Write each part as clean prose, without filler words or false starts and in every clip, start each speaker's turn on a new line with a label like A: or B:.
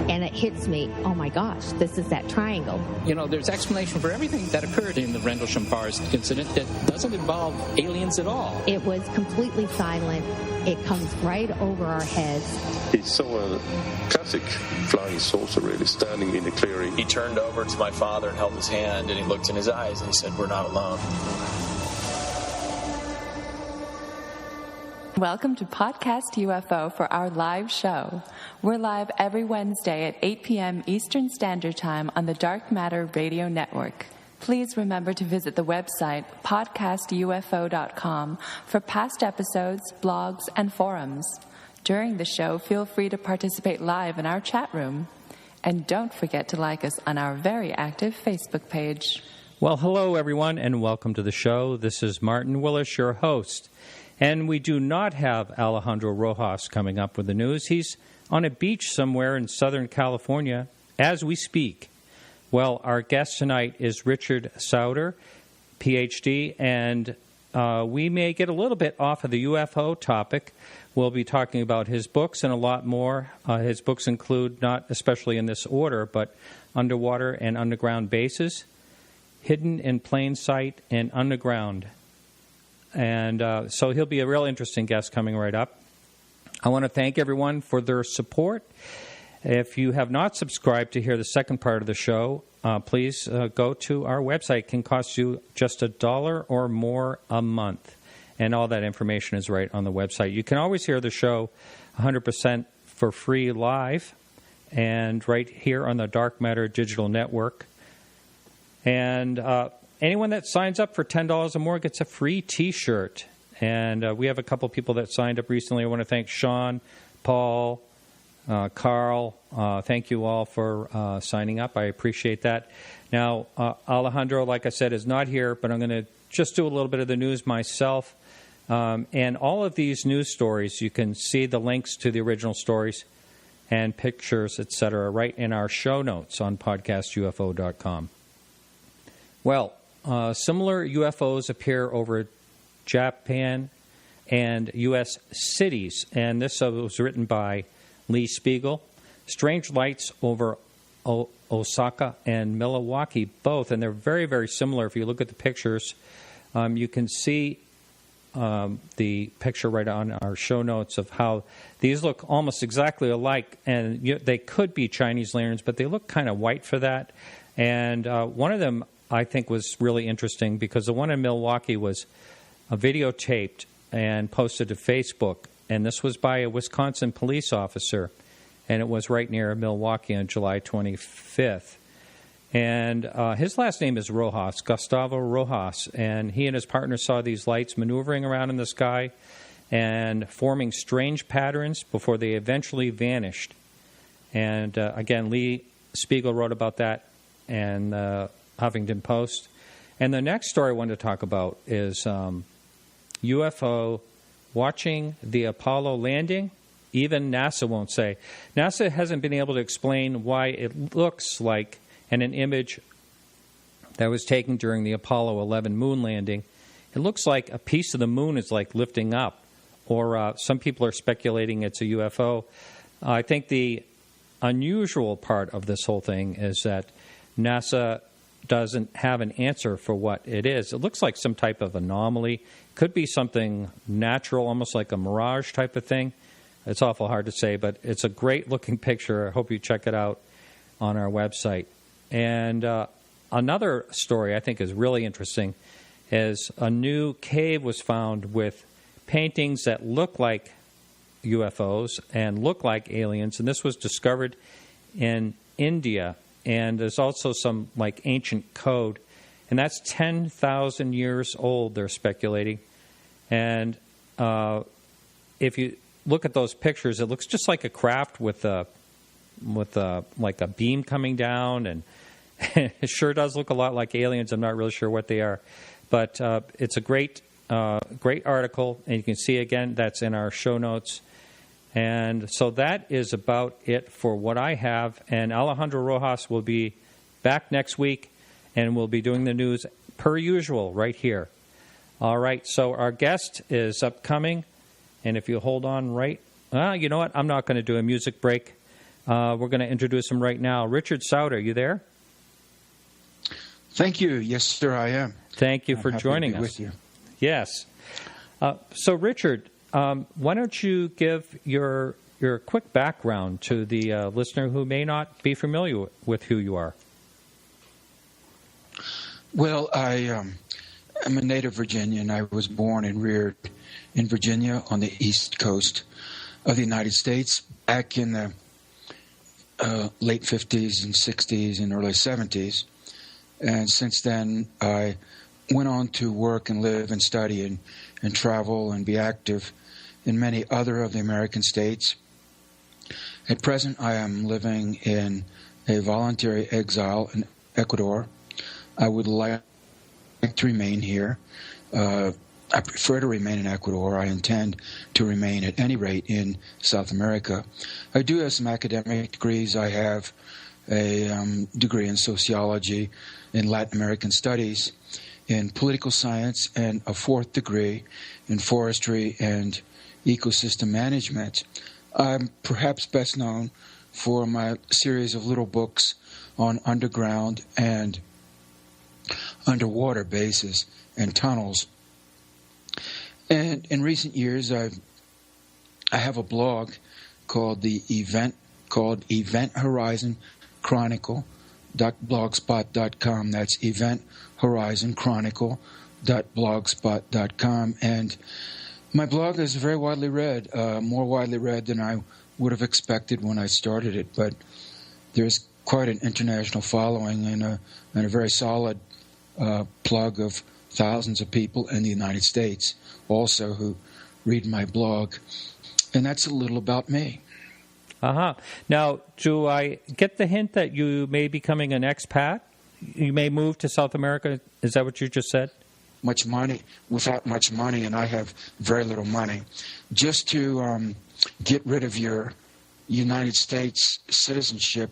A: and it hits me, oh my gosh, this is that triangle.
B: You know, there's explanation for everything that occurred in the Rendlesham-Bars incident that doesn't involve aliens at all.
A: It was completely silent. It comes right over our heads.
C: He saw a classic flying saucer, really, standing in a clearing.
D: He turned over to my father and held his hand, and he looked in his eyes, and he said, "We're not alone."
E: Welcome to Podcast UFO for our live show. We're live every Wednesday at 8 p.m. Eastern Standard Time on the Dark Matter Radio Network. Please remember to visit the website podcastufo.com for past episodes, blogs, and forums. During the show, feel free to participate live in our chat room. And don't forget to like us on our very active Facebook page.
F: Well, hello, everyone, and welcome to the show. This is Martin Willis, your host. And we do not have Alejandro Rojas coming up with the news. He's on a beach somewhere in Southern California as we speak. Well, our guest tonight is Richard Sauder, PhD, and we may get a little bit off of the UFO topic. We'll be talking about his books and a lot more. His books include, not especially in this order, but Underwater and Underground Bases, Hidden in Plain Sight, and Underground. And so he'll be a real interesting guest coming right up. I want to thank everyone for their support. If you have not subscribed to hear the second part of the show, please go to our website. It can cost you just $1 or more a month. And all that information is right on the website. You can always hear the show 100% for free live and right here on the Dark Matter Digital Network. And anyone that signs up for $10 or more gets a free T-shirt. And we have a couple people that signed up recently. I want to thank Sean, Paul, Carl. Thank you all for signing up. I appreciate that. Now, Alejandro, like I said, is not here, but I'm going to just do a little bit of the news myself. And all of these news stories, you can see the links to the original stories and pictures, etc., right in our show notes on podcastufo.com. Well, similar UFOs appear over Japan and U.S. cities, and this was written by Lee Spiegel. Strange lights over Osaka and Milwaukee, both, and they're very, very similar. If you look at the pictures, you can see the picture right on our show notes of how these look almost exactly alike, and they could be Chinese lanterns, but they look kind of white for that. And one of them, I think, was really interesting because the one in Milwaukee was videotaped and posted to Facebook, and this was by a Wisconsin police officer, and it was right near Milwaukee on July 25th. And his last name is Rojas, Gustavo Rojas, and he and his partner saw these lights maneuvering around in the sky and forming strange patterns before they eventually vanished. And again, Lee Spiegel wrote about that and Huffington Post. And the next story I wanted to talk about is UFO watching the Apollo landing. Even NASA won't say. NASA hasn't been able to explain why it looks like, and an image that was taken during the Apollo 11 moon landing, it looks like a piece of the moon is like lifting up, or some people are speculating it's a UFO. I think the unusual part of this whole thing is that NASA doesn't have an answer for what it is. It looks like some type of anomaly. Could be something natural, almost like a mirage type of thing. It's awful hard to say, but it's a great-looking picture. I hope you check it out on our website. And another story I think is really interesting is a new cave was found with paintings that look like UFOs and look like aliens, and this was discovered in India. And there's also some like ancient code, and that's 10,000 years old, they're speculating. And if you look at those pictures, it looks just like a craft with like a beam coming down, and it sure does look a lot like aliens. I'm not really sure what they are, but it's a great article, and you can see again that's in our show notes. And so that is about it for what I have. And Alejandro Rojas will be back next week, and we'll be doing the news per usual right here. All right, so our guest is upcoming, and if you hold on you know what? I'm not going to do a music break. We're going to introduce him right now. Richard Sauder, you there?
G: Thank you. Yes, sir, I am.
F: Thank you for
G: happy
F: joining
G: to be
F: us.
G: with you.
F: Yes. So, Richard, why don't you give your quick background to the listener who may not be familiar with who you are?
G: Well, I am a native Virginian. I was born and reared in Virginia on the east coast of the United States back in the late 50s and 60s and early 70s. And since then, I went on to work and live and study and travel and be active in many other of the American states. At present, I am living in a voluntary exile in Ecuador. I would like to remain here. I prefer to remain in Ecuador. I intend to remain at any rate in South America. I do have some academic degrees. I have a degree in sociology, in Latin American studies, in political science, and a fourth degree in forestry and ecosystem management. I'm perhaps best known for my series of little books on underground and underwater bases and tunnels. And in recent years, I have a blog called Event Horizon Chronicle.blogspot.com. That's Event Horizon Chronicle.blogspot.com. And my blog is very widely read, more widely read than I would have expected when I started it. But there's quite an international following and a very solid plug of thousands of people in the United States also who read my blog. And that's a little about me.
F: Uh-huh. Now, do I get the hint that you may be becoming an expat? You may move to South America? Is that what you just said?
G: Much money, without much money, and I have very little money. Just to get rid of your United States citizenship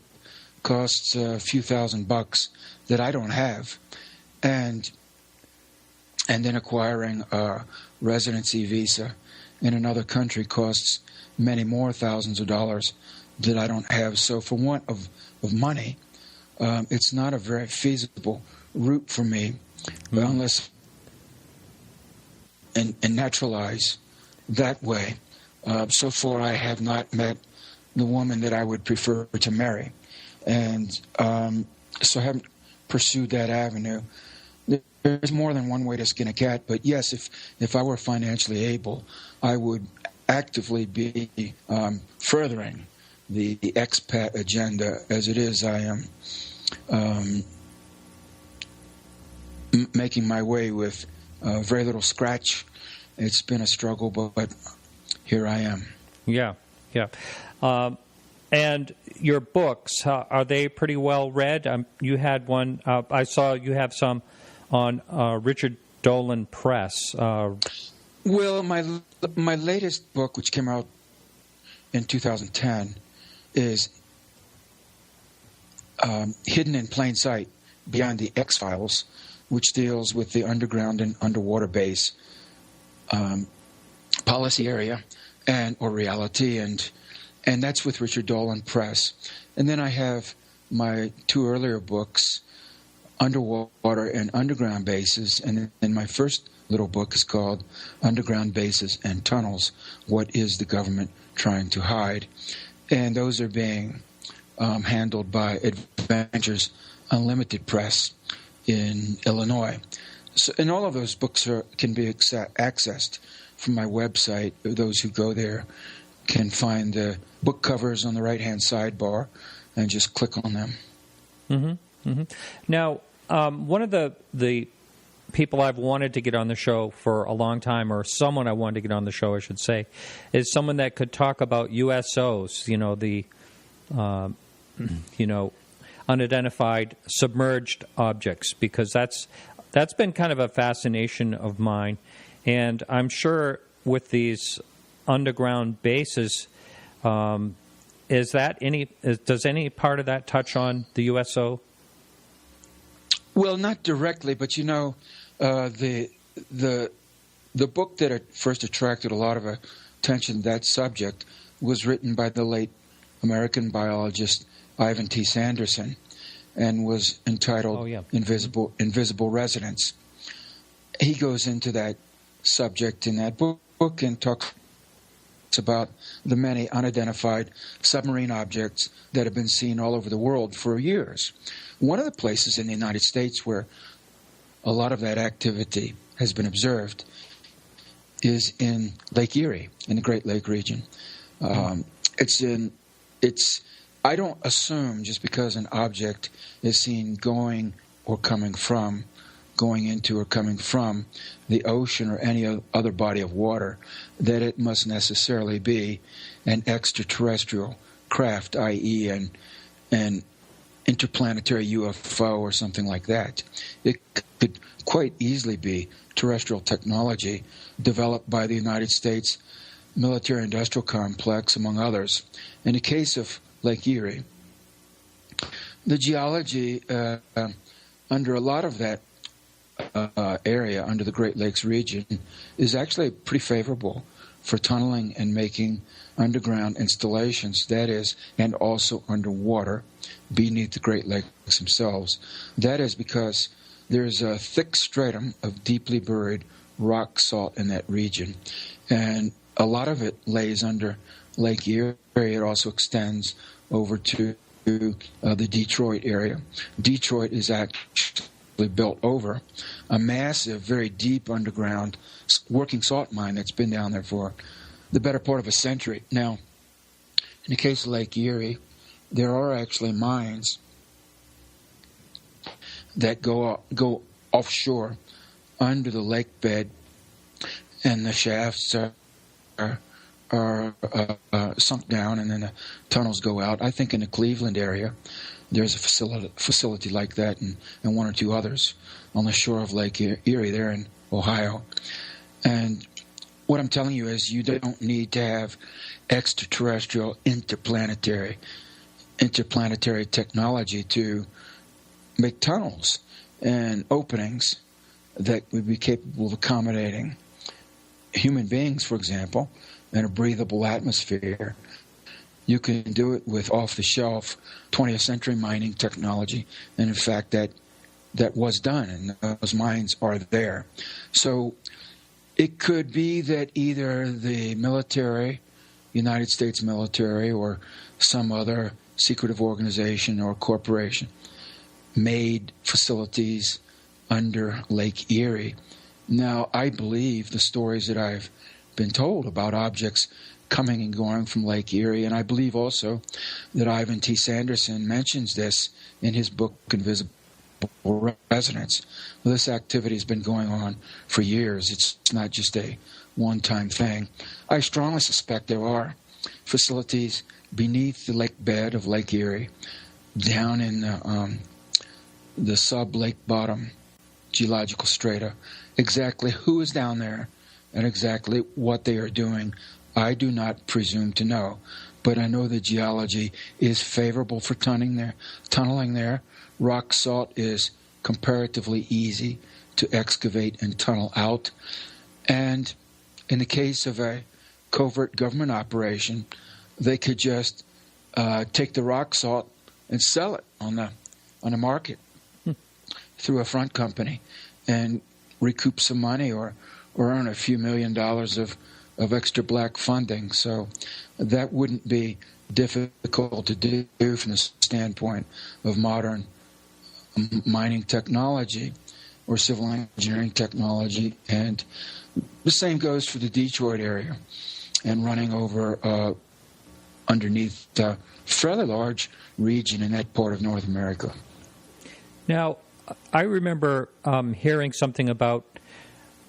G: costs a few $1,000 that I don't have. And then acquiring a residency visa in another country costs many more thousands of dollars that I don't have. So for want of money, it's not a very feasible route for me unless and naturalize that way. So far, I have not met the woman that I would prefer to marry. And so I haven't pursued that avenue. There's more than one way to skin a cat, but yes, if I were financially able, I would actively be furthering the expat agenda. As it is, I am making my way with very little scratch. It's been a struggle, but here I am.
F: Yeah. And your books, are they pretty well read? You had one, I saw you have some on Richard Dolan Press.
G: Well, my latest book, which came out in 2010, is Hidden in Plain Sight, Beyond the X-Files, which deals with the underground and underwater base policy area or reality, and that's with Richard Dolan Press. And then I have my two earlier books, Underwater and Underground Bases, and then my first little book is called Underground Bases and Tunnels, What is the Government Trying to Hide? And those are being handled by Adventures Unlimited Press in Illinois. So, and all of those books can be accessed from my website. Those who go there can find the book covers on the right-hand sidebar and just click on them.
F: Mm-hmm. Mm-hmm. Now, one of the people I've wanted to get on the show for a long time, or someone I wanted to get on the show, I should say, is someone that could talk about USOs, the unidentified submerged objects, because that's been kind of a fascination of mine. And I'm sure with these underground bases, does any part of that touch on the USO?
G: Well, not directly, but the book that first attracted a lot of attention to that subject was written by the late American biologist Ivan T. Sanderson, and was entitled Invisible Residents. He goes into that subject in that book and talks about the many unidentified submarine objects that have been seen all over the world for years. One of the places in the United States where a lot of that activity has been observed is in Lake Erie, in the Great Lake region. I don't assume just because an object is seen going into or coming from the ocean or any other body of water, that it must necessarily be an extraterrestrial craft, i.e. an interplanetary UFO or something like that. It could quite easily be terrestrial technology developed by the United States military-industrial complex, among others. In the case of Lake Erie, the geology under a lot of that area, under the Great Lakes region, is actually pretty favorable for tunneling and making underground installations, that is, and also underwater, beneath the Great Lakes themselves. That is because there's a thick stratum of deeply buried rock salt in that region, and a lot of it lays under Lake Erie. It also extends over to the Detroit area. Detroit is actually built over a massive, very deep underground working salt mine that's been down there for the better part of a century. Now, in the case of Lake Erie, there are actually mines that go offshore under the lake bed, and the shafts are sunk down, and then the tunnels go out. I think in the Cleveland area, there's a facility like that, and one or two others on the shore of Lake Erie there in Ohio. And what I'm telling you is you don't need to have extraterrestrial interplanetary technology to make tunnels and openings that would be capable of accommodating human beings, for example, in a breathable atmosphere. You can do it with off-the-shelf 20th century mining technology, and in fact that was done, and those mines are there. So it could be that either the military, United States military, or some other secretive organization or corporation made facilities under Lake Erie. Now, I believe the stories that I've been told about objects coming and going from Lake Erie, and I believe also that Ivan T. Sanderson mentions this in his book, Invisible Residents. Well, this activity has been going on for years. It's not just a one-time thing. I strongly suspect there are facilities beneath the lake bed of Lake Erie, down in the sub-lake bottom geological strata. Exactly who is down there and exactly what they are doing, I do not presume to know. But I know the geology is favorable for tunneling there. Rock salt is comparatively easy to excavate and tunnel out. And in the case of a covert government operation, they could just take the rock salt and sell it on the market through a front company and recoup some money or earn a few $1 million of extra black funding. So that wouldn't be difficult to do from the standpoint of modern mining technology or civil engineering technology. And the same goes for the Detroit area and running over underneath a fairly large region in that part of North America.
F: Now, I remember hearing something about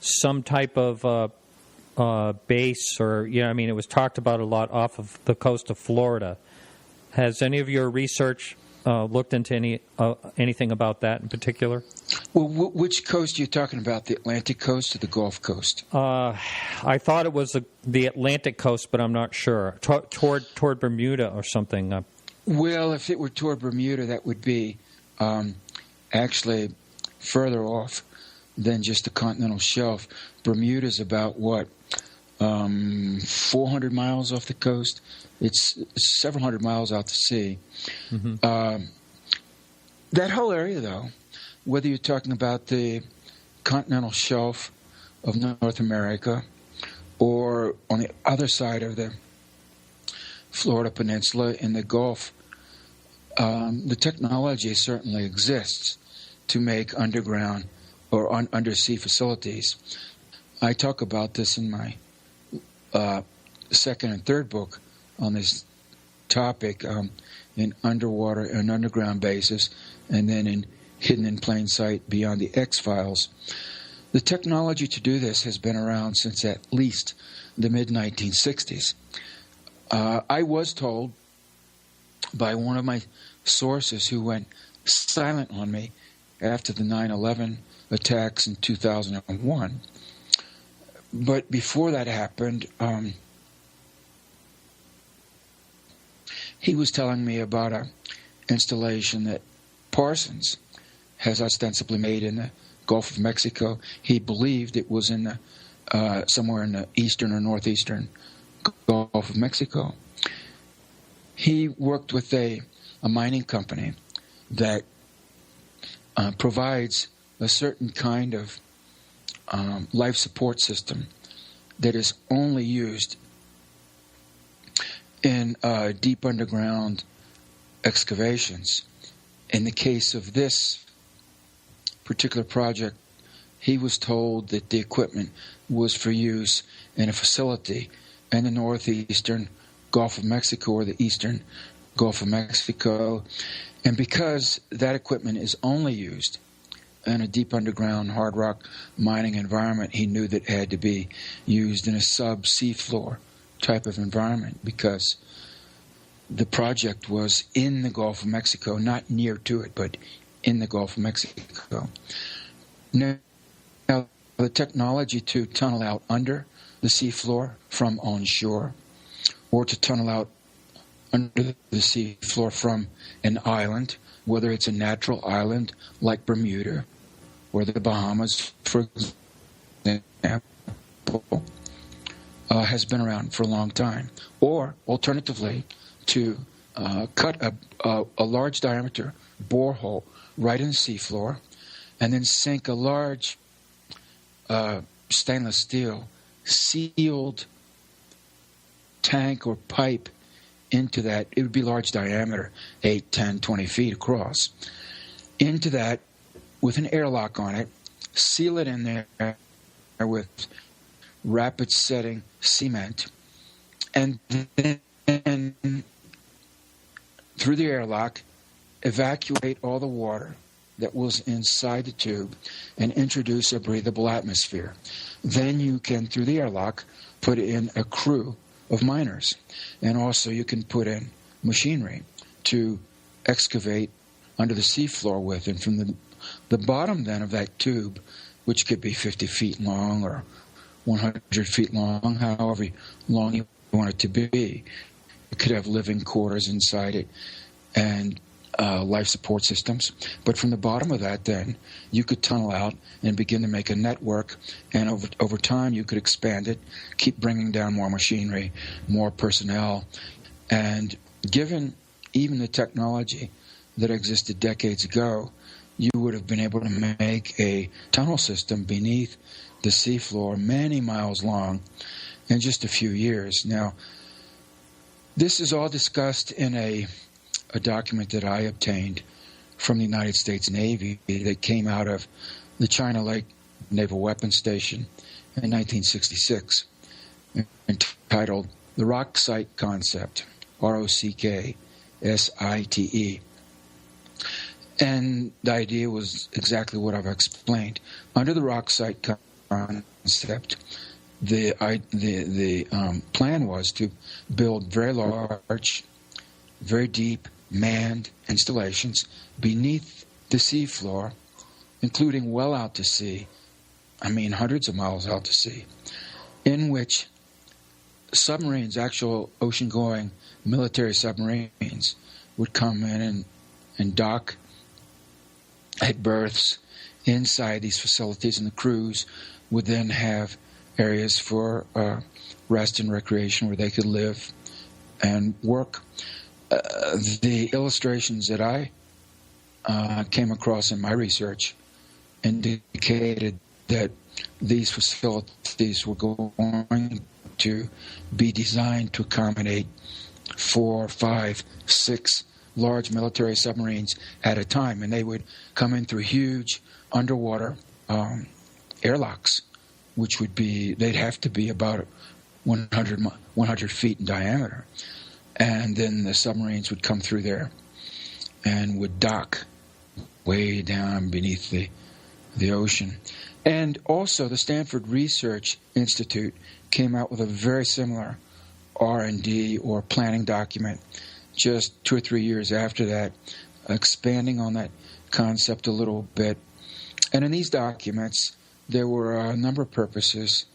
F: some type of base, or it was talked about a lot off of the coast of Florida. Has any of your research looked into anything about that in particular?
G: Well, which coast are you talking about? The Atlantic coast or the Gulf Coast?
F: I thought it was the Atlantic coast, but I'm not sure. Toward Bermuda or something.
G: Well, if it were toward Bermuda, that would be actually further off than just the continental shelf. Bermuda's about, 400 miles off the coast. It's several hundred miles out to sea. Mm-hmm. That whole area, though, whether you're talking about the continental shelf of North America or on the other side of the Florida Peninsula in the Gulf, the technology certainly exists to make underground or undersea facilities. I talk about this in my second and third book on this topic, in Underwater and Underground Bases, and then in Hidden in Plain Sight Beyond the X-Files. The technology to do this has been around since at least the mid-1960s. I was told by one of my sources who went silent on me after the 9/11 attacks in 2001. But before that happened, he was telling me about an installation that Parsons has ostensibly made in the Gulf of Mexico. He believed it was in the somewhere in the eastern or northeastern Gulf of Mexico. He worked with a mining company that provides a certain kind of life support system that is only used in deep underground excavations. In the case of this particular project, he was told that the equipment was for use in a facility in the northeastern Gulf of Mexico or the eastern Gulf of Mexico. And because that equipment is only used in a deep underground hard rock mining environment, he knew that it had to be used in a sub-sea floor type of environment, because the project was in the Gulf of Mexico, not near to it, but in the Gulf of Mexico. Now, the technology to tunnel out under the seafloor from onshore, or to tunnel out under the seafloor from an island, whether it's a natural island like Bermuda or the Bahamas, for example, has been around for a long time. Or, alternatively, to cut a large diameter borehole right in the seafloor and then sink a large stainless steel sealed tank or pipe into that. It would be large diameter, 8, 10, 20 feet across. Into that with an airlock on it, seal it in there with rapid setting cement, and then through the airlock evacuate all the water that was inside the tube and introduce a breathable atmosphere. Then you can, through the airlock, put in a crew of miners. And also you can put in machinery to excavate under the seafloor with. And from the bottom then of that tube, which could be 50 feet long or 100 feet long, however long you want it to be, it could have living quarters inside it and life support systems. But from the bottom of that, then, you could tunnel out and begin to make a network, and over time you could expand it, keep bringing down more machinery, more personnel. And given even the technology that existed decades ago, you would have been able to make a tunnel system beneath the seafloor many miles long in just a few years. Now, this is all discussed in a document that I obtained from the United States Navy that came out of the China Lake Naval Weapons Station in 1966, entitled The Rock Site Concept, ROCKSITE. And the idea was exactly what I've explained. Under the rock site concept, the plan was to build very large, very deep, manned installations beneath the seafloor, including well out to sea, hundreds of miles out to sea, in which submarines, actual ocean-going military submarines, would come in and dock at berths inside these facilities, and the crews would then have areas for rest and recreation where they could live and work. The illustrations that I came across in my research indicated that these facilities were going to be designed to accommodate 4, 5, 6 large military submarines at a time, and they would come in through huge underwater airlocks, which would be, they'd have to be about 100 feet in diameter. And then the submarines would come through there and would dock way down beneath the ocean. And also the Stanford Research Institute came out with a very similar R&D or planning document just 2 or 3 years after that, expanding on that concept a little bit. And in these documents, there were a number of purposes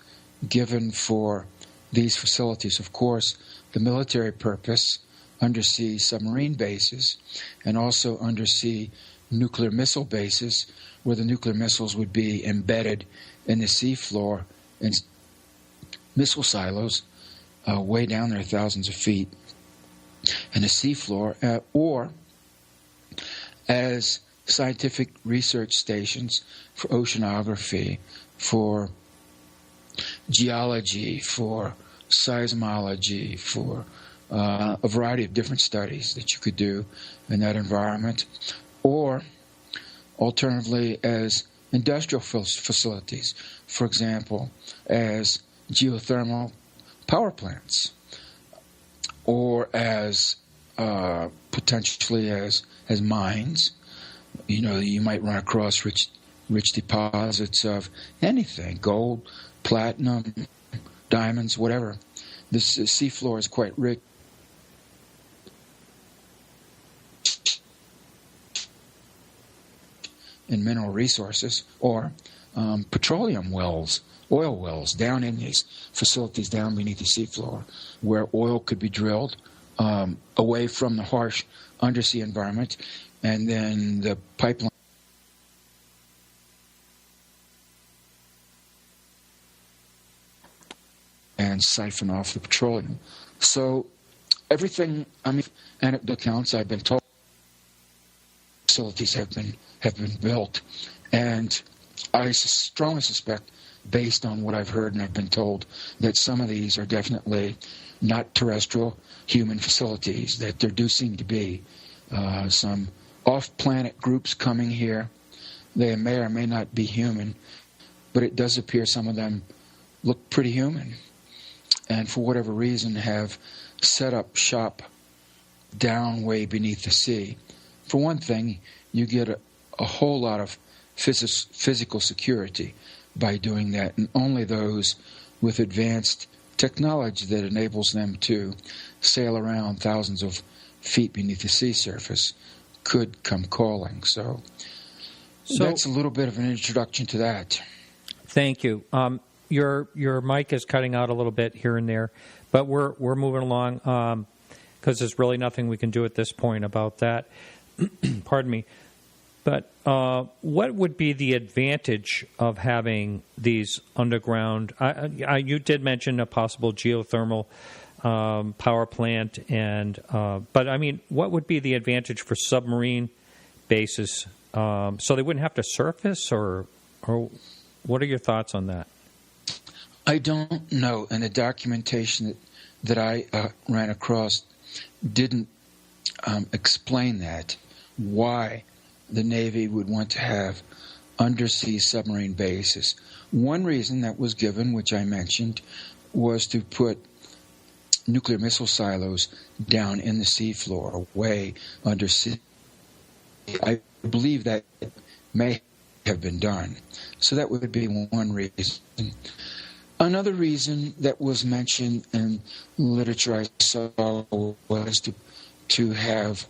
G: given for these facilities. Of course, the military purpose, undersea submarine bases, and also undersea nuclear missile bases, where the nuclear missiles would be embedded in the seafloor in missile silos way down there, thousands of feet in the seafloor, or as scientific research stations for oceanography, for geology, for seismology, for a variety of different studies that you could do in that environment, or alternatively as industrial facilities, for example, as geothermal power plants, or as potentially as mines. You know, you might run across rich deposits of anything, gold, platinum, diamonds, whatever. This seafloor is quite rich in mineral resources, or petroleum wells, oil wells down in these facilities down beneath the seafloor, where oil could be drilled away from the harsh undersea environment, and then the pipeline and siphon off the petroleum. So everything, anecdotal accounts I've been told, facilities have been built, and I strongly suspect, based on what I've heard and I've been told, that some of these are definitely not terrestrial human facilities, that there do seem to be some off-planet groups coming here. They may or may not be human, but it does appear some of them look pretty human, and for whatever reason have set up shop down way beneath the sea. For one thing, you get a whole lot of physical security by doing that, and only those with advanced technology that enables them to sail around thousands of feet beneath the sea surface could come calling. So that's a little bit of an introduction to that.
F: Thank you. Your mic is cutting out a little bit here and there, but we're moving along because there's really nothing we can do at this point about that. Pardon me. But what would be the advantage of having these underground? You did mention a possible geothermal power plant, but I mean, what would be the advantage for submarine bases? So they wouldn't have to surface, or what are your thoughts on that?
G: I don't know, and the documentation that I ran across didn't explain that, why the Navy would want to have undersea submarine bases. One reason that was given, which I mentioned, was to put nuclear missile silos down in the seafloor, away undersea. I believe that may have been done. So that would be one reason. Another reason that was mentioned in literature I saw was to have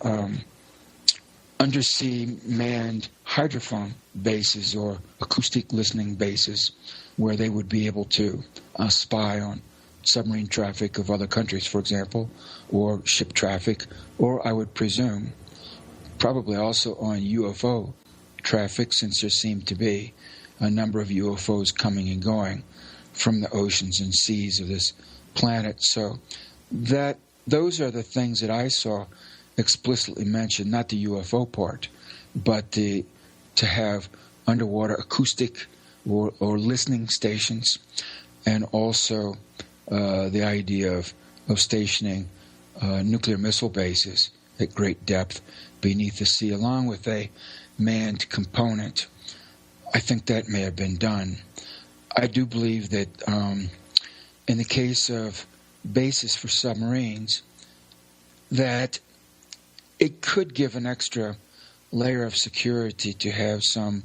G: undersea manned hydrophone bases or acoustic listening bases where they would be able to spy on submarine traffic of other countries, for example, or ship traffic, or I would presume probably also on UFO traffic, since there seemed to be a number of UFOs coming and going from the oceans and seas of this planet. So those are the things that I saw explicitly mentioned, not the UFO part, but to have underwater acoustic or listening stations, and also the idea of stationing nuclear missile bases at great depth beneath the sea, along with a manned component. I think that may have been done. I do believe that in the case of bases for submarines, that it could give an extra layer of security to have some,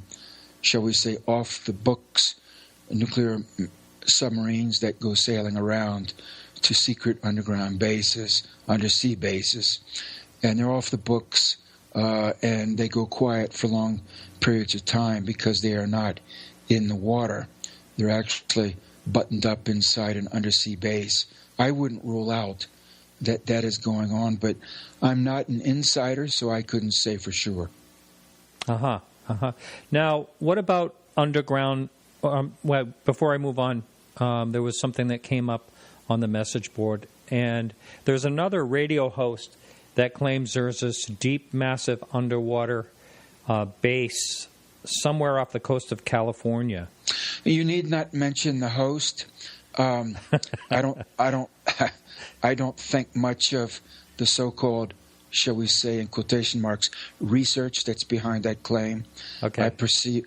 G: shall we say, off-the-books nuclear submarines that go sailing around to secret underground bases, undersea bases. And they're off the books, and they go quiet for long periods of time because they are not in the water. They're actually buttoned up inside an undersea base. I wouldn't rule out that is going on, but I'm not an insider, so I couldn't say for sure.
F: Now, what about underground? Well, before I move on, there was something that came up on the message board, and there's another radio host that claims there's this deep, massive underwater base somewhere off the coast of California.
G: You need not mention the host. I don't think much of the so-called, shall we say, in quotation marks, research that's behind that claim.
F: Okay.
G: I perceive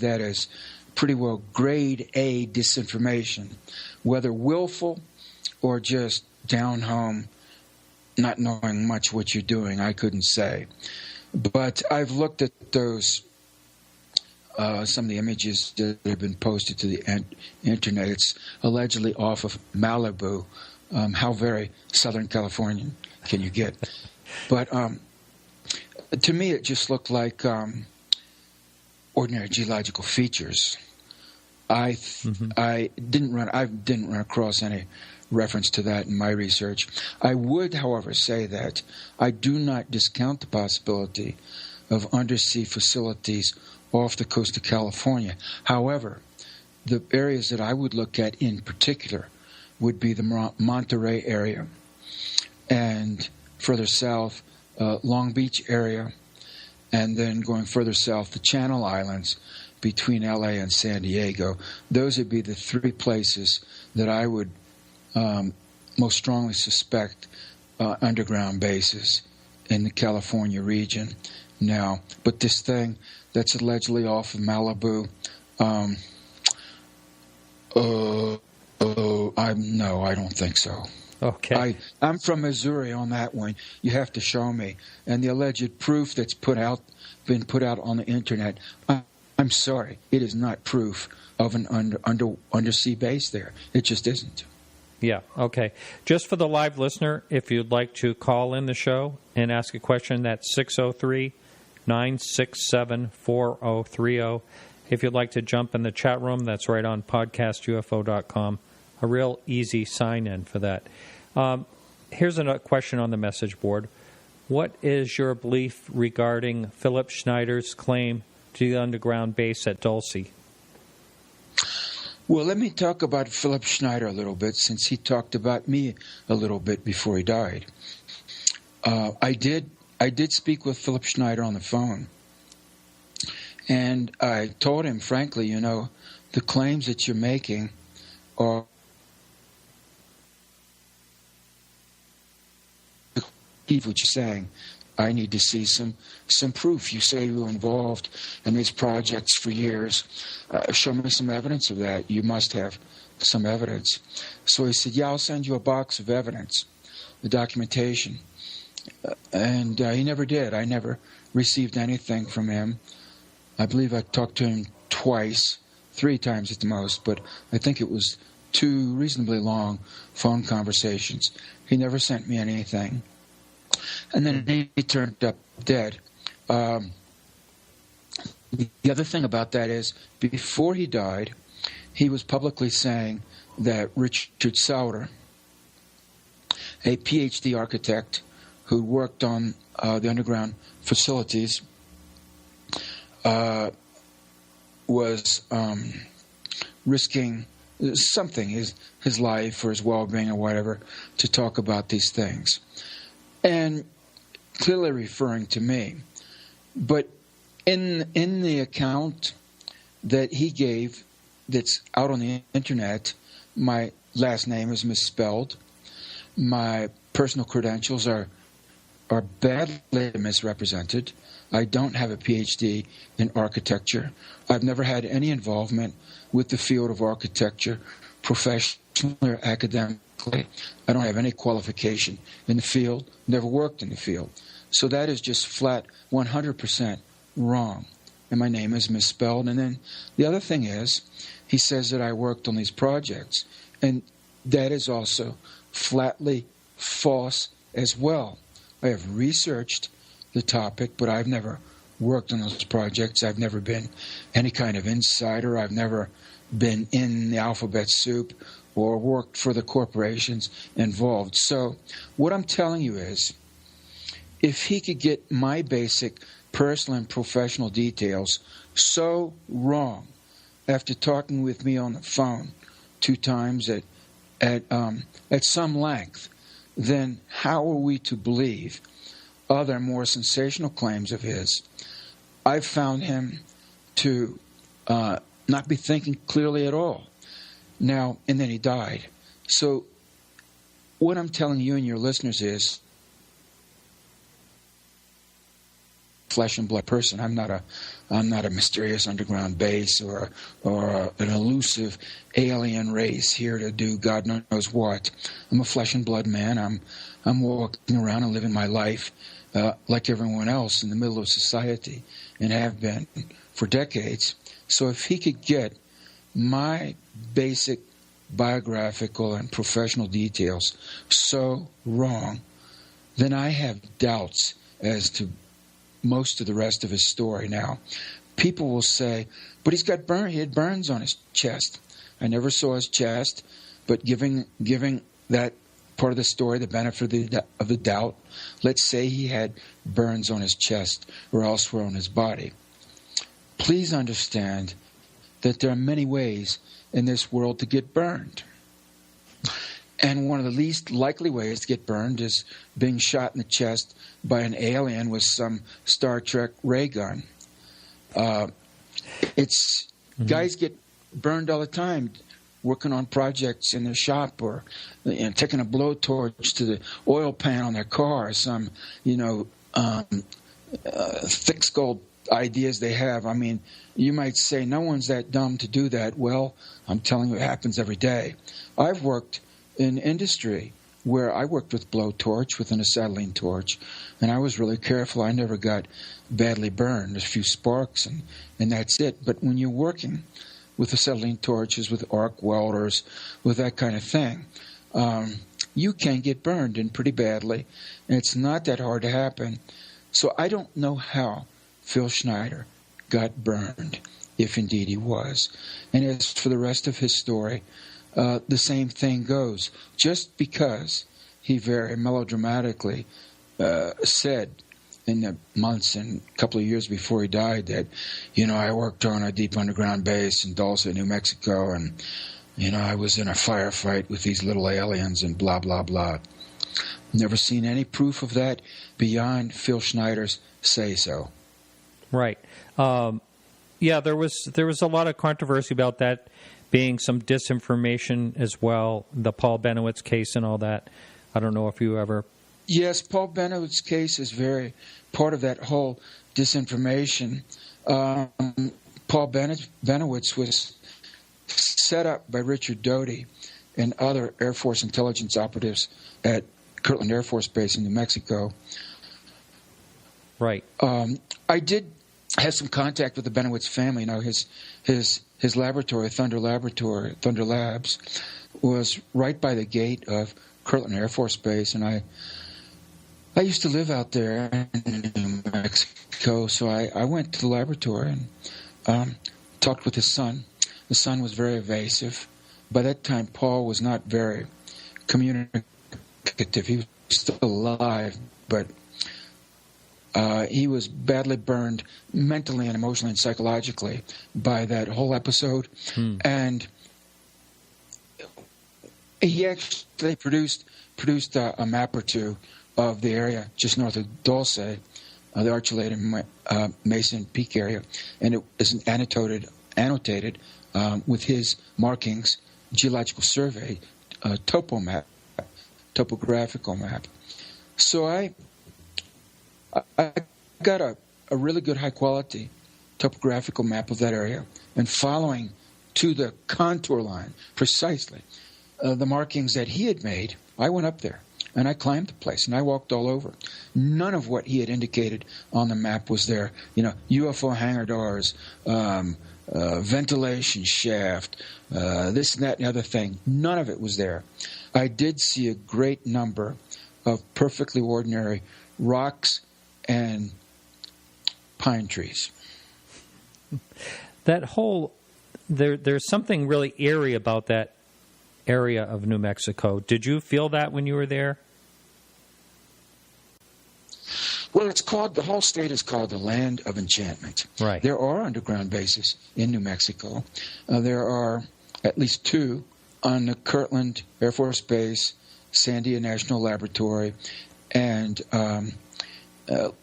G: that as pretty well grade A disinformation, whether willful or just down home, not knowing much what you're doing. I couldn't say. But I've looked at those, some of the images that have been posted to the internet. It's allegedly off of Malibu. How very Southern Californian can you get? But to me, it just looked like ordinary geological features. I didn't run across any reference to that in my research. I would, however, say that I do not discount the possibility of undersea facilities off the coast of California. However, the areas that I would look at in particular would be the Monterey area, and further south, Long Beach area, and then going further south, the Channel Islands between LA and San Diego. Those would be the three places that I would most strongly suspect underground bases in the California region. Now, but this thing that's allegedly off of Malibu, I don't think so.
F: Okay.
G: I'm from Missouri on that one. You have to show me. And the alleged proof that's been put out on the internet, I'm sorry, it is not proof of an undersea base there. It just isn't.
F: Yeah, okay. Just for the live listener, if you'd like to call in the show and ask a question, that's 603-967-4030. If you'd like to jump in the chat room, that's right on podcastufo.com. A real easy sign-in for that. Here's a question on the message board. What is your belief regarding Philip Schneider's claim to the underground base at Dulce?
G: Well, let me talk about Philip Schneider a little bit, since he talked about me a little bit before he died. I did speak with Philip Schneider on the phone, and I told him, frankly, the claims that you're making are what you're saying. I need to see some proof. You say you were involved in these projects for years. Show me some evidence of that. You must have some evidence. So he said, yeah, I'll send you a box of evidence, the documentation. And he never did. I never received anything from him. I believe I talked to him twice, 3 times at the most, but I think it was 2 reasonably long phone conversations. He never sent me anything. And then he turned up dead. The other thing about that is, before he died, he was publicly saying that Richard Sauder, a PhD architect who worked on the underground facilities, was risking something, his life or his well-being or whatever, to talk about these things. And clearly referring to me. But in the account that he gave that's out on the internet, my last name is misspelled. My personal credentials are badly misrepresented. I don't have a PhD in architecture. I've never had any involvement with the field of architecture, professionally or academically. I don't have any qualification in the field, never worked in the field. So that is just flat 100% wrong. And my name is misspelled. And then the other thing is, he says that I worked on these projects. And that is also flatly false as well. I have researched the topic, but I've never worked on those projects. I've never been any kind of insider. I've never been in the alphabet soup or worked for the corporations involved. So what I'm telling you is, if he could get my basic personal and professional details so wrong after talking with me on the phone 2 times at some length, then how are we to believe other more sensational claims of his? I've found him to not be thinking clearly at all. Now, and then he died. So what I'm telling you and your listeners is, flesh and blood person. I'm not a mysterious underground base or an elusive alien race here to do God knows what. I'm a flesh and blood man. I'm walking around and living my life like everyone else in the middle of society, and have been for decades. So if he could get my basic biographical and professional details so wrong, then I have doubts as to most of the rest of his story. Now, people will say, but he had burns on his chest. I never saw his chest, but giving that part of the story the benefit of the doubt, let's say he had burns on his chest or elsewhere on his body. Please understand that there are many ways in this world to get burned. And one of the least likely ways to get burned is being shot in the chest by an alien with some Star Trek ray gun. Guys get burned all the time working on projects in their shop, or taking a blowtorch to the oil pan on their car, or some, thick-skulled ideas they have. I mean, you might say no one's that dumb to do that. Well, I'm telling you, it happens every day. I've worked in industry where I worked with blowtorch, with an acetylene torch, and I was really careful. I never got badly burned. There's a few sparks, and that's it. But when you're working with acetylene torches, with arc welders, with that kind of thing, you can get burned, and pretty badly, and it's not that hard to happen. So I don't know how Phil Schneider got burned, if indeed he was. And as for the rest of his story, the same thing goes. Just because he very melodramatically said in the months and couple of years before he died that, I worked on a deep underground base in Dulce, New Mexico, and, I was in a firefight with these little aliens and blah, blah, blah. Never seen any proof of that beyond Phil Schneider's say-so.
F: Right. Yeah, there was a lot of controversy about that being some disinformation as well, the Paul Benowitz case and all that. I don't know if you ever...
G: Yes, Paul Benowitz case is very part of that whole disinformation. Paul Benowitz was set up by Richard Doty and other Air Force intelligence operatives at Kirtland Air Force Base in New Mexico.
F: Right.
G: I did have some contact with the Benowitz family. His laboratory, Thunder Labs, was right by the gate of Kirtland Air Force Base, and I used to live out there in New Mexico, so I went to the laboratory and talked with his son. The son was very evasive. By that time, Paul was not very communicative. He was still alive, but he was badly burned mentally and emotionally and psychologically by that whole episode. And He actually produced a map or two of the area just north of Dulce, the Archuleta Mason Peak area, and it is annotated with his markings, geological survey, topographical map. So I got a really good high quality topographical map of that area, and following to the contour line precisely the markings that he had made, I went up there and I climbed the place and I walked all over. None of what he had indicated on the map was there. UFO hangar doors, ventilation shaft, this and that and the other thing. None of it was there. I did see a great number of perfectly ordinary rocks and pine trees.
F: That whole there's something really eerie about that area of New Mexico. Did you feel that when you were there?
G: Well, the whole state is called the Land of Enchantment.
F: Right.
G: There are underground bases in New Mexico. There are at least two on the Kirtland Air Force Base, Sandia National Laboratory, and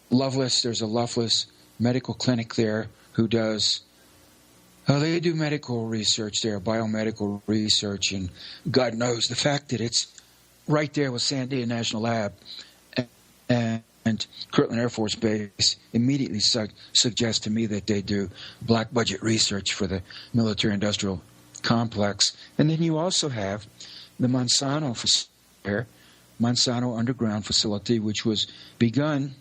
G: Loveless. There's a Loveless medical clinic there who does. They do medical research there, biomedical research, and God knows the fact that it's right there with Sandia National Lab and Kirtland Air Force Base immediately suggests to me that they do black budget research for the military-industrial complex. And then you also have the Monsanto underground facility, which was begun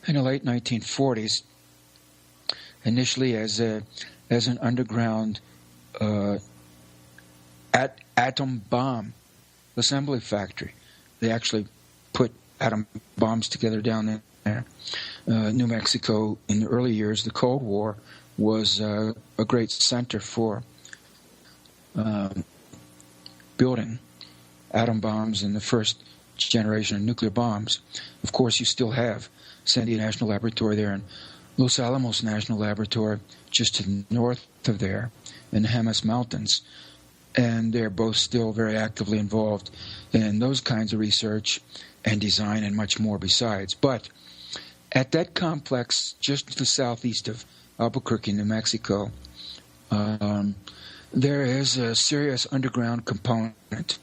G: in the late 1940s, initially as an underground atom bomb assembly factory. They actually put atom bombs together down there. New Mexico, in the early years, the Cold War, was a great center for building atom bombs and the first generation of nuclear bombs. Of course, you still have Sandia National Laboratory there and Los Alamos National Laboratory just to the north of there in the Jemez Mountains. And they're both still very actively involved in those kinds of research and design and much more besides. But at that complex just to the southeast of Albuquerque, New Mexico, there is a serious underground component.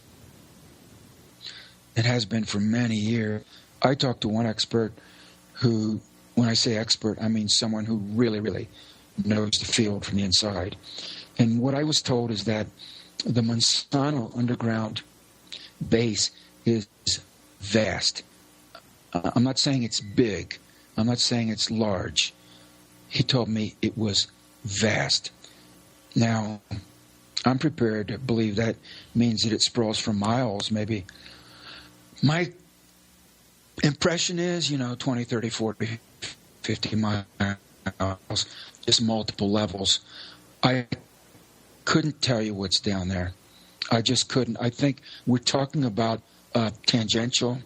G: It has been for many years. I talked to one expert who, when I say expert, I mean someone who really, really knows the field from the inside. And what I was told is that the Monsanto underground base is vast. I'm not saying it's big. I'm not saying it's large. He told me it was vast. Now, I'm prepared to believe that means that it sprawls for miles, maybe. My impression is, 20, 30, 40, 50 miles, just multiple levels. I couldn't tell you what's down there. I just couldn't. I think we're talking about a tangential,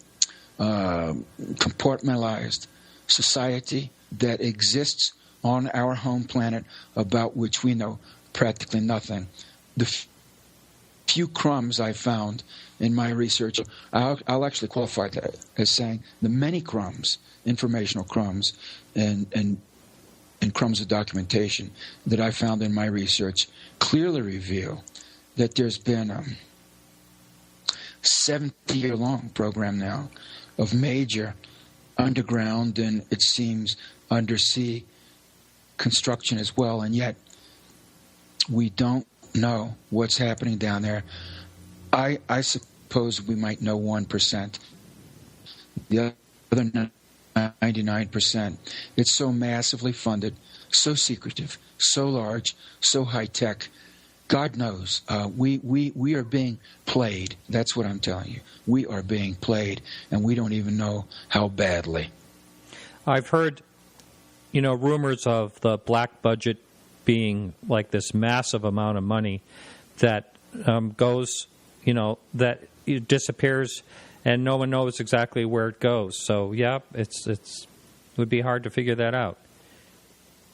G: compartmentalized society that exists on our home planet about which we know practically nothing. The few crumbs I found in my research, I'll actually qualify that as saying the many crumbs, informational crumbs, and crumbs of documentation that I found in my research clearly reveal that there's been a 70-year-long program now of major underground and, it seems, undersea construction as well, and yet we don't know what's happening down there. I suppose we might know 1%. The other 99%. It's so massively funded, so secretive, so large, so high-tech. God knows. We are being played. That's what I'm telling you. We are being played, and we don't even know how badly.
F: I've heard, rumors of the black budget being like this massive amount of money that goes, that it disappears and no one knows exactly where it goes. So, yeah, it would be hard to figure that out.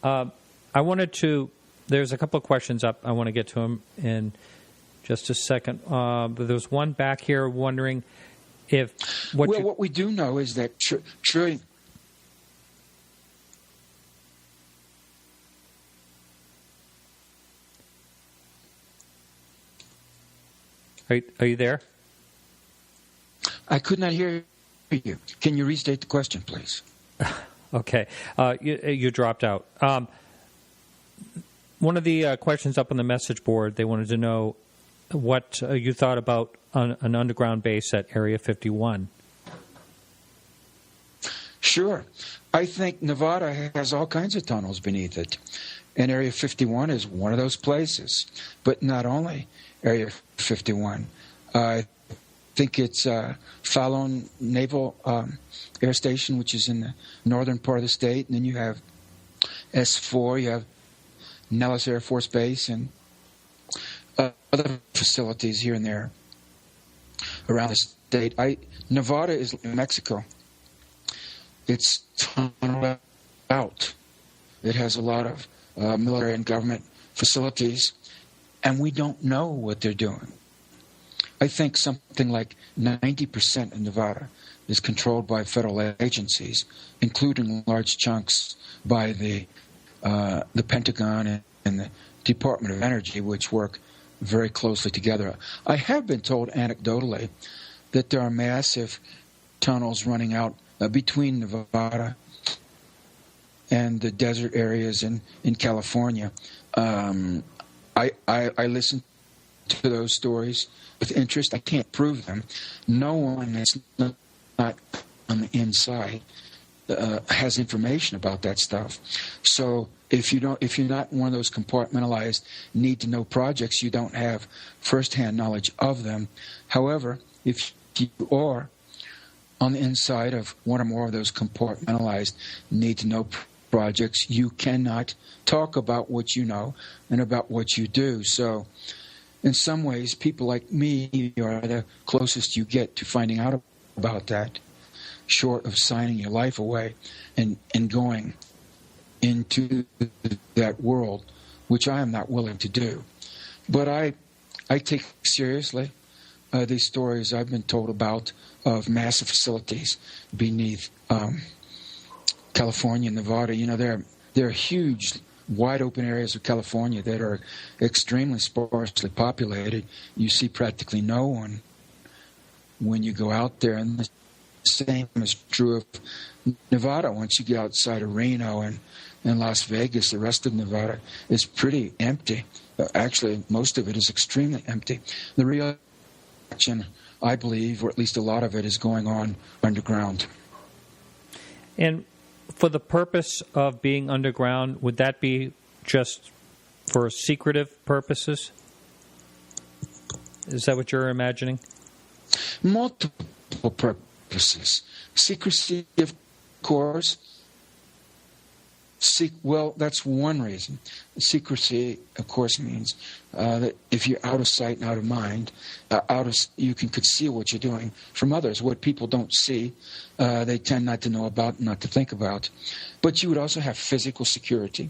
F: I wanted to, there's a couple of questions up. I want to get to them. And Just a second. There's one back here wondering if...
G: What we do know is that trillion...
F: Are you there?
G: I could not hear you. Can you restate the question, please?
F: Okay. You dropped out. One of the questions up on the message board, they wanted to know what you thought about an underground base at Area 51.
G: Sure. I think Nevada has all kinds of tunnels beneath it. And Area 51 is one of those places. But not only Area 51. I think it's Fallon Naval Air Station, which is in the northern part of the state. And then you have S4, you have Nellis Air Force Base, and other facilities here and there around the state. Nevada is New Mexico. It's tunneled out. It has a lot of military and government facilities, and we don't know what they're doing. I think something like 90% of Nevada is controlled by federal agencies, including large chunks by the Pentagon and the Department of Energy, which work very closely together. I have been told anecdotally that there are massive tunnels running out between Nevada and the desert areas in California. I listen to those stories with interest. I can't prove them. No one that's not on the inside has information about that stuff. So if you're not one of those compartmentalized need-to-know projects, you don't have first-hand knowledge of them. However, if you are on the inside of one or more of those compartmentalized need-to-know projects, you cannot talk about what you know and about what you do. So in some ways, people like me are the closest you get to finding out about that, short of signing your life away and going into that world, which I am not willing to do. But I take seriously these stories I've been told about of massive facilities beneath California and Nevada. You know, there are huge, wide open areas of California that are extremely sparsely populated. You see practically no one when you go out there, and the same is true of Nevada. Once you get outside of Reno and Las Vegas, the rest of Nevada is pretty empty. Actually, most of it is extremely empty. The real action, I believe, or at least a lot of it, is going on underground.
F: And for the purpose of being underground, would that be just for secretive purposes? Is that what you're imagining?
G: Multiple purposes. Secrecy, of course. Well, that's one reason. Secrecy, of course, means that if you're out of sight and out of mind, you can conceal what you're doing from others. What people don't see, they tend not to know about, not to think about. But you would also have physical security.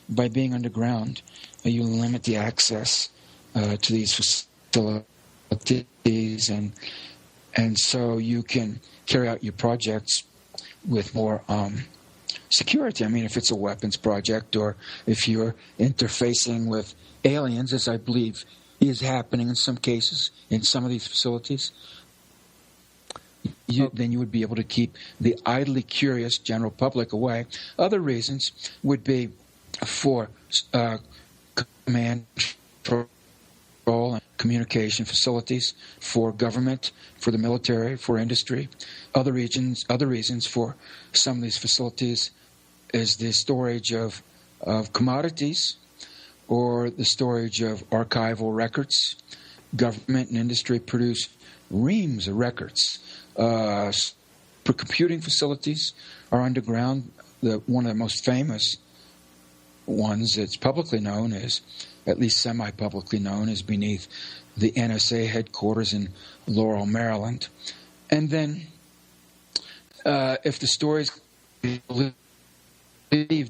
G: By being underground, you limit the access to these facilities, and so you can carry out your projects with more security. I mean, if it's a weapons project or if you're interfacing with aliens, as I believe is happening in some cases in some of these facilities, then you would be able to keep the idly curious general public away. Other reasons would be for command, control, and communication facilities, for government, for the military, for industry. Other reasons for some of these facilities is the storage of commodities or the storage of archival records. Government and industry produce reams of records. For computing facilities are underground. One of the most famous ones that's publicly known is, at least semi-publicly known, is beneath the NSA headquarters in Laurel, Maryland. And then, if the stories believed,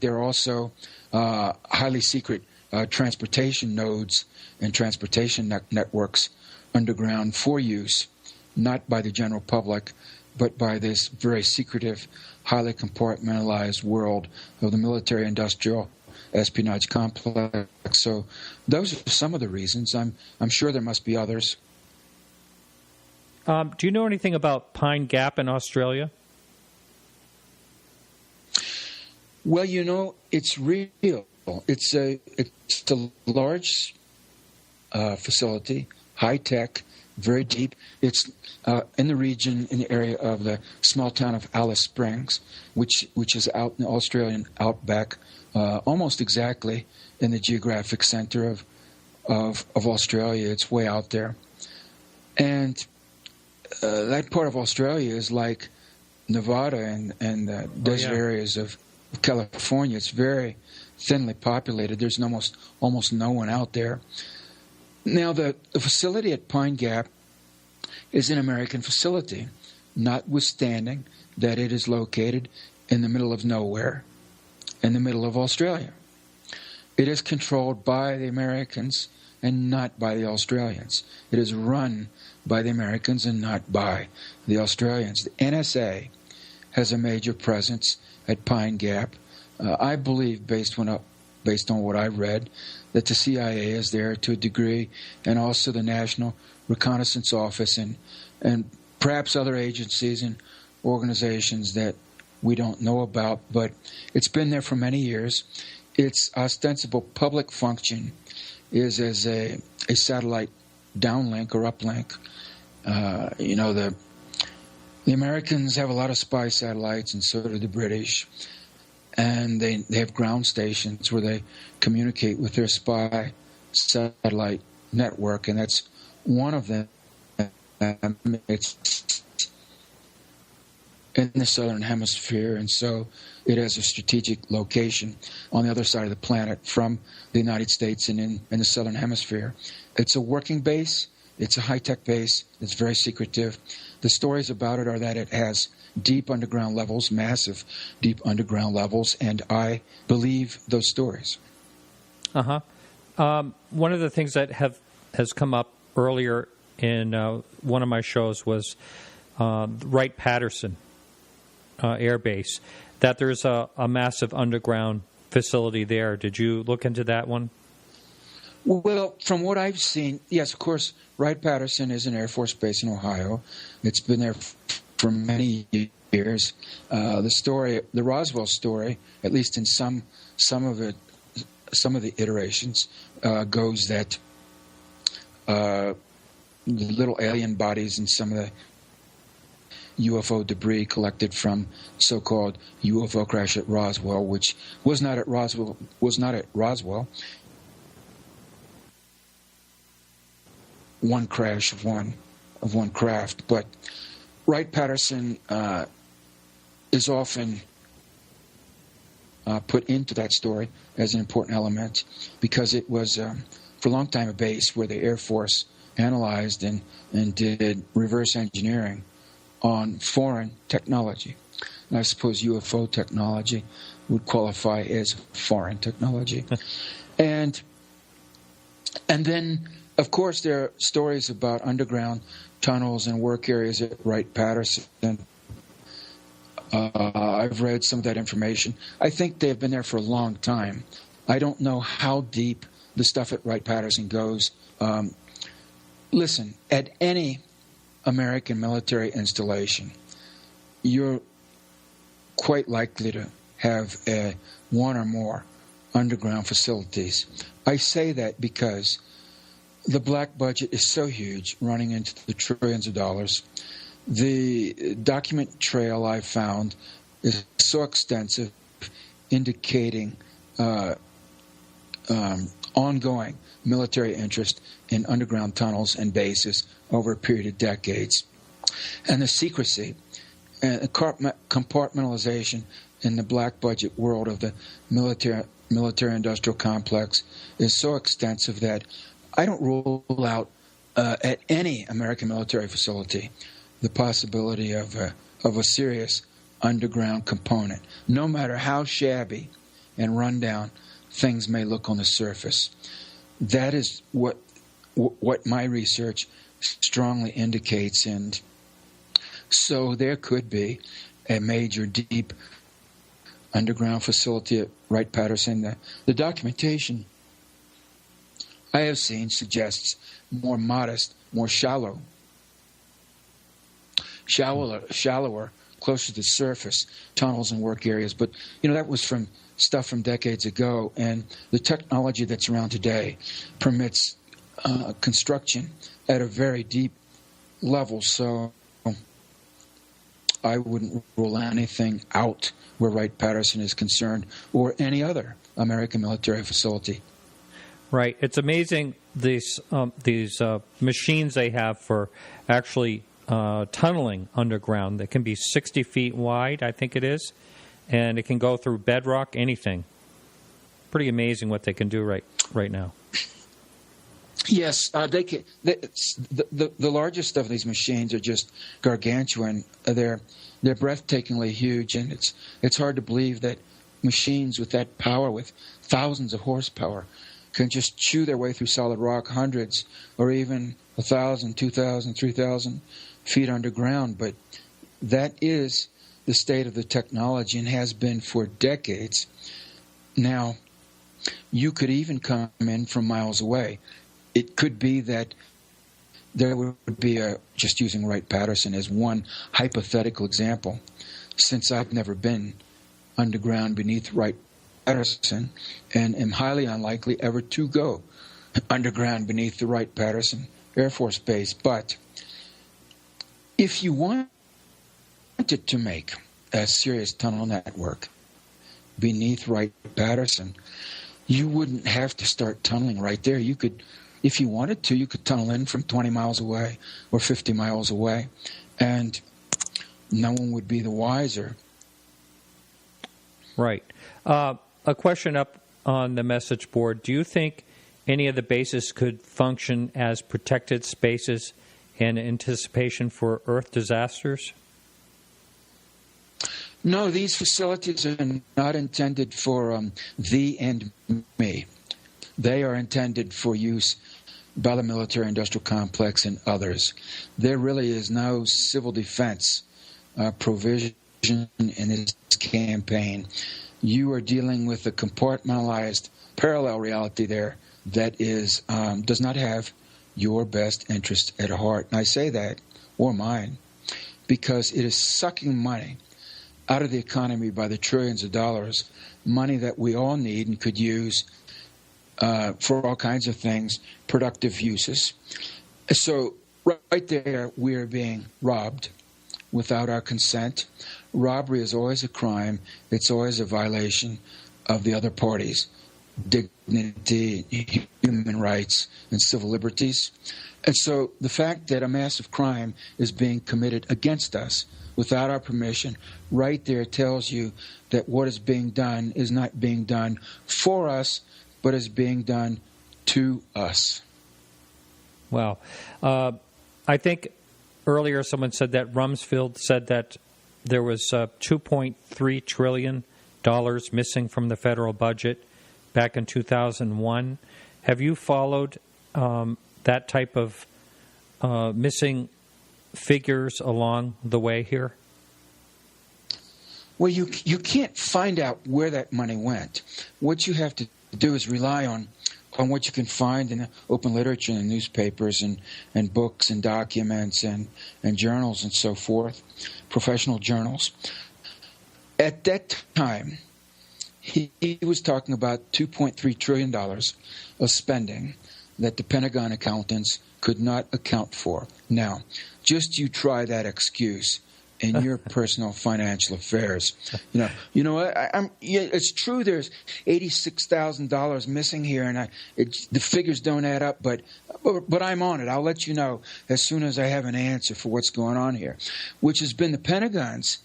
G: there are also highly secret transportation nodes and transportation networks underground for use, not by the general public, but by this very secretive, highly compartmentalized world of the military-industrial espionage complex. So those are some of the reasons. I'm sure there must be others.
F: Do you know anything about Pine Gap in Australia?
G: Well, it's real. It's a large facility, high tech, very deep. It's in the region, in the area of the small town of Alice Springs, which is out in the Australian outback, almost exactly in the geographic center of Australia. It's way out there, and that part of Australia is like Nevada and the desert areas of California. It's very thinly populated. There's almost no one out there. Now, the facility at Pine Gap is an American facility, notwithstanding that it is located in the middle of nowhere, in the middle of Australia. It is controlled by the Americans and not by the Australians. It is run by the Americans and not by the Australians. The NSA has a major presence at Pine Gap. I believe, based on what I read, that the CIA is there to a degree, and also the National Reconnaissance Office and perhaps other agencies and organizations that we don't know about, but it's been there for many years. Its ostensible public function is as a satellite downlink or uplink. The Americans have a lot of spy satellites, and so do the British. And they have ground stations where they communicate with their spy satellite network, and that's one of them. It's in the southern hemisphere, and so it has a strategic location on the other side of the planet from the United States and in the southern hemisphere. It's a working base. It's a high-tech base. It's very secretive. The stories about it are that it has deep underground levels, massive deep underground levels, and I believe those stories.
F: One of the things that has come up earlier in one of my shows was Wright-Patterson Air Base, that there's a massive underground facility there. Did you look into that one?
G: Well, from what I've seen, yes, of course, Wright-Patterson is an Air Force base in Ohio. It's been there for many years. The Roswell story, at least in some of the iterations, goes that the little alien bodies and some of the UFO debris collected from so-called UFO crash at Roswell, which was not at Roswell. One crash of one craft, but Wright-Patterson is often put into that story as an important element because it was for a long time a base where the Air Force analyzed and did reverse engineering on foreign technology. And I suppose UFO technology would qualify as foreign technology. And then, of course, there are stories about underground tunnels and work areas at Wright-Patterson. I've read some of that information. I think they've been there for a long time. I don't know how deep the stuff at Wright-Patterson goes. Listen, at any American military installation, you're quite likely to have one or more underground facilities. I say that because the black budget is so huge, running into the trillions of dollars. The document trail I found is so extensive, indicating ongoing military interest in underground tunnels and bases over a period of decades. And the secrecy and compartmentalization in the black budget world of the military-industrial complex is so extensive that I don't rule out at any American military facility the possibility of a serious underground component, no matter how shabby and run down things may look on the surface. That is what my research strongly indicates, and so there could be a major deep underground facility at Wright-Patterson. The documentation I have seen suggests more modest, more shallower, closer to the surface tunnels and work areas. But that was from stuff from decades ago, and the technology that's around today permits construction at a very deep level. So I wouldn't rule anything out where Wright-Patterson is concerned, or any other American military facility.
F: Right. It's amazing these machines they have for actually tunneling underground that can be 60 feet wide, I think it is, and it can go through bedrock, anything. Pretty amazing what they can do right now.
G: Yes, they can. The largest of these machines are just gargantuan. They're breathtakingly huge, and it's hard to believe that machines with that power, with thousands of horsepower, can just chew their way through solid rock hundreds or even 1,000, 2,000, 3,000 feet underground. But that is the state of the technology and has been for decades. Now, you could even come in from miles away. It could be that there would be just using Wright-Patterson as one hypothetical example, since I've never been underground beneath Wright-Patterson and am highly unlikely ever to go underground beneath the Wright-Patterson Air Force Base. But if you wanted to make a serious tunnel network beneath Wright-Patterson, you wouldn't have to start tunneling right there. You could, if you wanted to, you could tunnel in from 20 miles away or 50 miles away, and no one would be the wiser.
F: Right. A question up on the message board. Do you think any of the bases could function as protected spaces in anticipation for Earth disasters?
G: No, these facilities are not intended for thee and me. They are intended for use by the military-industrial complex and others. There really is no civil defense provision in this campaign. You are dealing with a compartmentalized parallel reality there that is does not have your best interest at heart. And I say that, or mine, because it is sucking money out of the economy by the trillions of dollars, money that we all need and could use for all kinds of things, productive uses. So right there, we are being robbed without our consent. Robbery is always a crime. It's always a violation of the other party's dignity, human rights, and civil liberties. And so the fact that a massive crime is being committed against us without our permission, right there tells you that what is being done is not being done for us, but is being done to us.
F: Wow. I think earlier someone said that Rumsfeld said that there was $2.3 trillion missing from the federal budget back in 2001. Have you followed that type of missing figures along the way here?
G: Well, you can't find out where that money went. What you have to do is rely on what you can find in the open literature and newspapers and books and documents and journals and so forth, professional journals. At that time, he was talking about $2.3 trillion of spending that the Pentagon accountants could not account for. Now, just you try that excuse in your personal financial affairs. You know what? It's true. There's $86,000 missing here, and the figures don't add up. But I'm on it. I'll let you know as soon as I have an answer for what's going on here, which has been the Pentagon's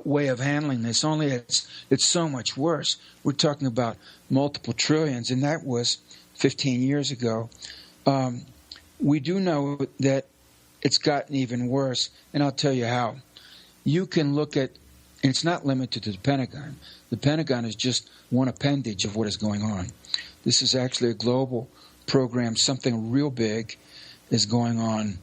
G: way of handling this. Only it's so much worse. We're talking about multiple trillions, and that was 15 years ago. We do know that it's gotten even worse, and I'll tell you how. You can look at And it's not limited to the Pentagon. The Pentagon is just one appendage of what is going on. This is actually a global program. Something real big is going on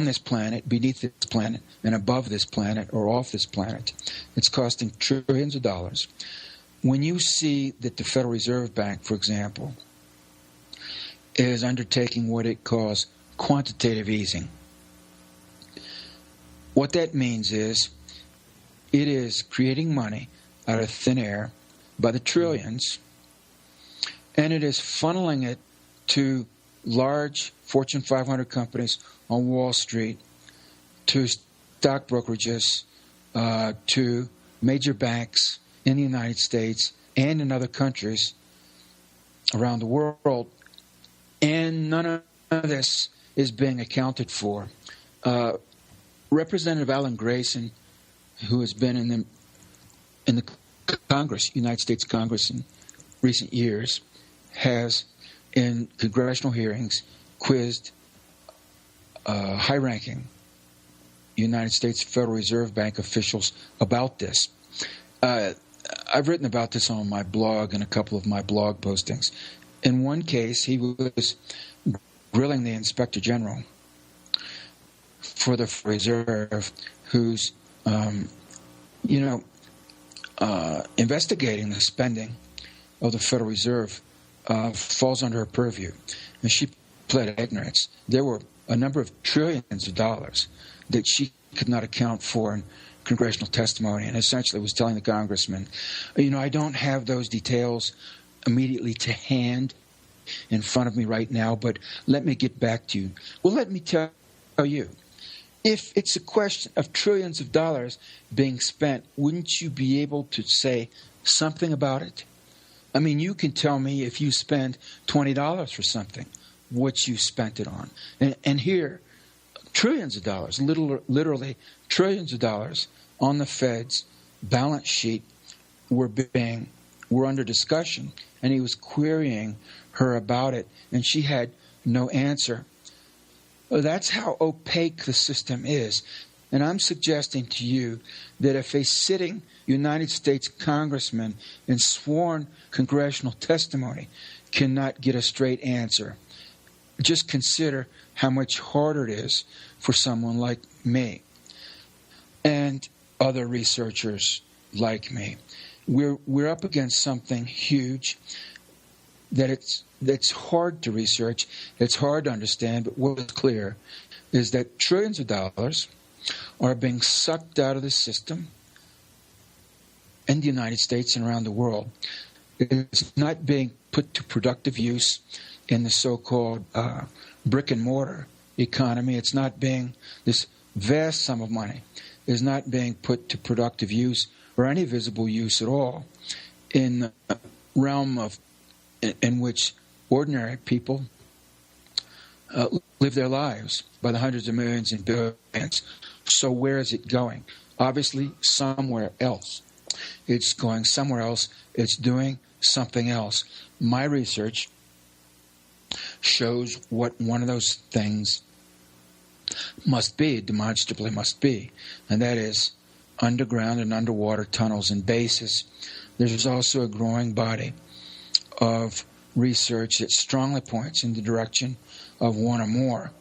G: this planet, beneath this planet, and above this planet, or off this planet. It's costing trillions of dollars. When you see that the Federal Reserve Bank, for example, is undertaking what it calls quantitative easing, what that means is it is creating money out of thin air by the trillions, and it is funneling it to large Fortune 500 companies on Wall Street, to stock brokerages, to major banks in the United States and in other countries around the world, and none of this is being accounted for. Representative Alan Grayson, who has been in the Congress, United States Congress in recent years, has in congressional hearings quizzed high-ranking United States Federal Reserve Bank officials about this. I've written about this on my blog and a couple of my blog postings. In one case, he was grilling the Inspector General for the Reserve, who's, investigating the spending of the Federal Reserve falls under her purview. And she pled ignorance. There were a number of trillions of dollars that she could not account for in congressional testimony, and essentially was telling the congressman, I don't have those details immediately to hand in front of me right now, but let me get back to you. Well, let me tell you, if it's a question of trillions of dollars being spent, wouldn't you be able to say something about it? I mean, you can tell me if you spend $20 for something, what you spent it on. And here, trillions of dollars, literally trillions of dollars on the Fed's balance sheet were under discussion, and he was querying her about it, and she had no answer. That's how opaque the system is. And I'm suggesting to you that if a sitting United States congressman in sworn congressional testimony cannot get a straight answer, just consider how much harder it is for someone like me and other researchers like me. We're up against something huge that's hard to research, it's hard to understand, but what's clear is that trillions of dollars are being sucked out of the system in the United States and around the world. It's not being put to productive use in the so-called brick-and-mortar economy. It's not being, this vast sum of money is not being put to productive use or any visible use at all in the realm in which ordinary people live their lives by the hundreds of millions and billions. So where is it going? Obviously, somewhere else. It's going somewhere else. It's doing something else. My research shows what one of those things must be, demonstrably must be, and that is underground and underwater tunnels and bases. There's also a growing body of research that strongly points in the direction of one or more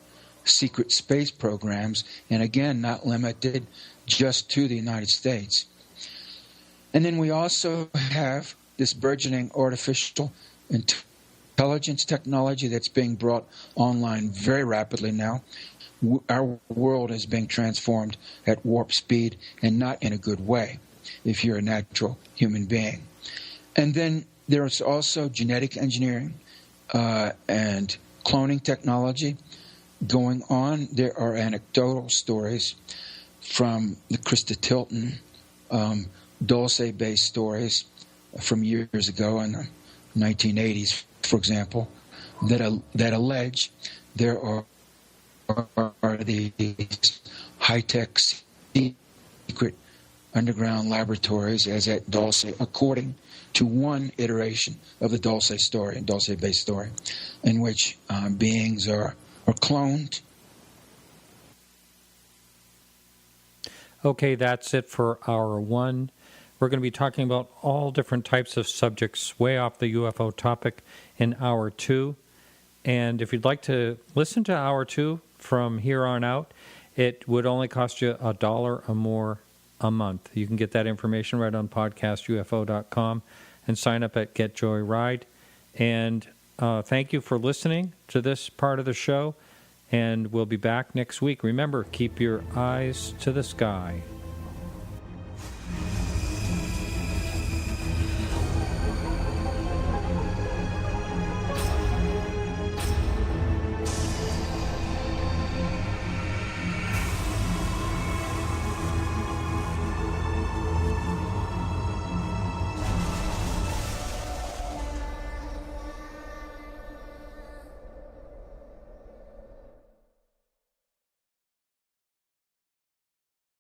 G: secret space programs, and again, not limited just to the United States. And then we also have this burgeoning artificial intelligence technology that's being brought online very rapidly now. Our world is being transformed at warp speed, and not in a good way if you're a natural human being. And then there's also genetic engineering and cloning technology going on. There are anecdotal stories from the Krista Tilton Dulce-based stories from years ago in the 1980s, for example, that allege there are these high-tech secret underground laboratories, as at Dulce, according to one iteration of the Dulce story, Dulce-based story, in which beings are cloned.
F: Okay, that's it for Hour 1. We're going to be talking about all different types of subjects way off the UFO topic in Hour 2. And if you'd like to listen to Hour 2 from here on out, it would only cost you $1 or more a month. You can get that information right on podcastufo.com and sign up at Get Joy Ride. And thank you for listening to this part of the show, and we'll be back next week. Remember, keep your eyes to the sky.